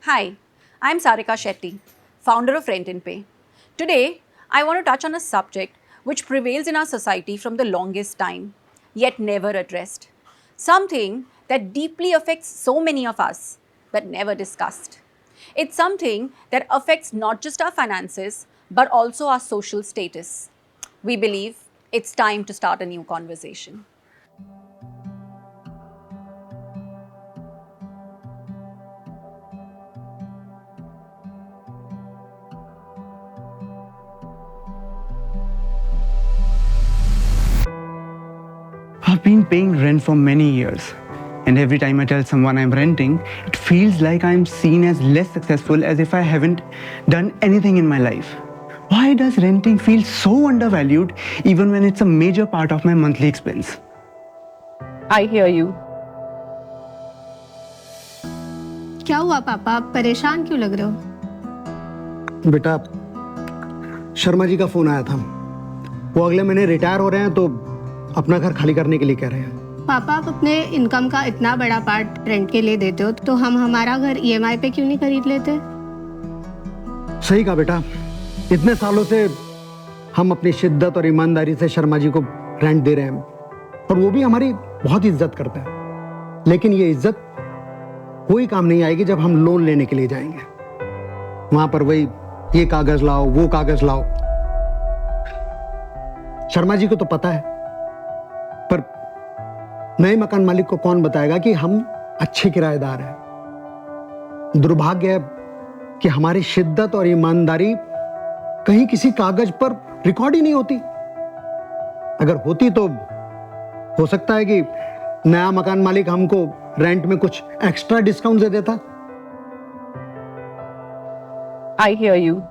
Hi, I'm Sarika Shetty, founder of Rent and Pay. Today, I want to touch on a subject which prevails in our society from the longest time, yet never addressed. Something that deeply affects so many of us, but never discussed. It's something that affects not just our finances, but also our social status. We believe it's time to start a new conversation. I've been paying rent for many years, and every time I tell someone I'm renting, it feels like I'm seen as less successful as if I haven't done anything in my life. Why does renting feel so undervalued even when it's a major part of my monthly expense? I hear you. क्या हुआ पापा, आप परेशान क्यों लग रहे हो? बेटा, शर्मा जी का फोन आया था। वो अगले महीने रिटायर हो रहे हैं तो अपना घर खाली करने के लिए कह रहे हैं। पापा, आप अपने इनकम का इतना बड़ा पार्ट रेंट के लिए देते हो तो हम हमारा घर ईएमआई पे क्यों नहीं खरीद लेते? सही कहा बेटा, इतने सालों से हम अपनी शिद्दत और ईमानदारी से शर्मा जी को रेंट दे रहे हैं और वो भी हमारी बहुत इज्जत करते हैं। लेकिन ये इज्जत कोई काम नहीं आएगी जब हम लोन लेने के लिए जाएंगे। वहां पर वही ये कागज लाओ, वो कागज लाओ। शर्मा जी को तो पता है, पर नए मकान मालिक को कौन बताएगा कि हम अच्छे किराएदार हैं। दुर्भाग्य है कि हमारी शिद्दत और ईमानदारी कहीं किसी कागज पर रिकॉर्ड ही नहीं होती। अगर होती तो हो सकता है कि नया मकान मालिक हमको रेंट में कुछ एक्स्ट्रा डिस्काउंट दे देता। I hear you.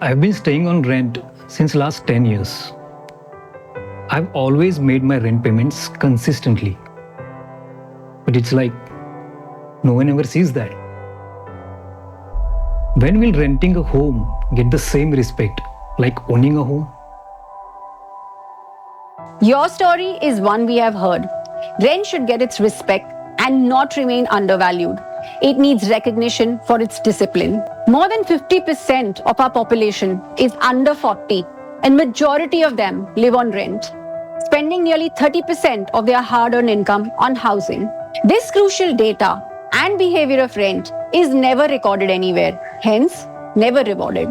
I've been staying on rent since last 10 years. I've always made my rent payments consistently. But it's like no one ever sees that. When will renting a home get the same respect like owning a home? Your story is one we have heard. Rent should get its respect and not remain undervalued. It needs recognition for its discipline. More than 50% of our population is under 40, and majority of them live on rent, spending nearly 30% of their hard-earned income on housing. This crucial data and behavior of rent is never recorded anywhere, hence never rewarded.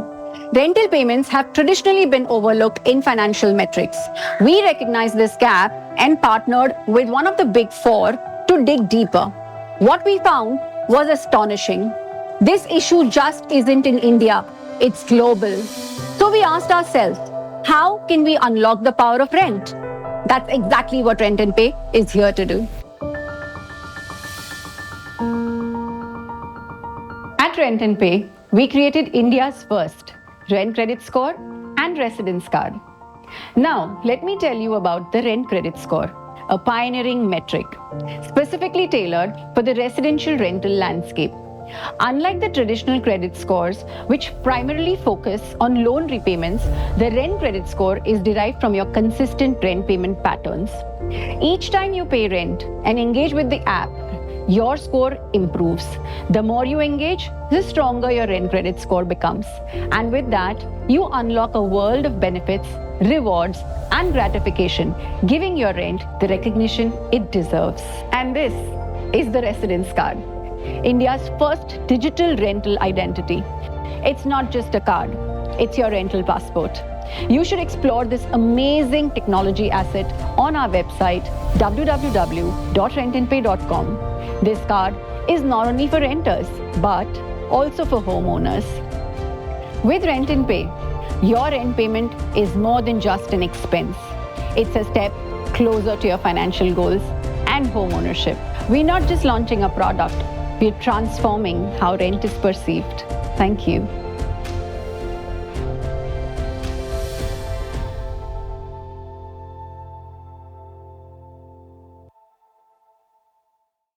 Rental payments have traditionally been overlooked in financial metrics. We recognized this gap and partnered with one of the big four to dig deeper. What we found was astonishing. This issue just isn't in India, it's global. So we asked ourselves, how can we unlock the power of rent? That's exactly what Rent and Pay is here to do. At Rent and Pay, we created India's first rent credit score and residence card. Now, let me tell you about the rent credit score, a pioneering metric specifically tailored for the residential rental landscape. Unlike the traditional credit scores, which primarily focus on loan repayments, the rent credit score is derived from your consistent rent payment patterns. Each time you pay rent and engage with the app, your score improves. The more you engage, the stronger your rent credit score becomes. And with that, you unlock a world of benefits, rewards, and gratification, giving your rent the recognition it deserves. And this is the Residence Card, India's first digital rental identity. It's not just a card, it's your rental passport. You should explore this amazing technology asset on our website www.rentandpay.com. This card is not only for renters but also for homeowners. With Rent and Pay, your rent payment is more than just an expense. It's a step closer to your financial goals and homeownership. We're not just launching a product, we're transforming how rent is perceived. Thank you.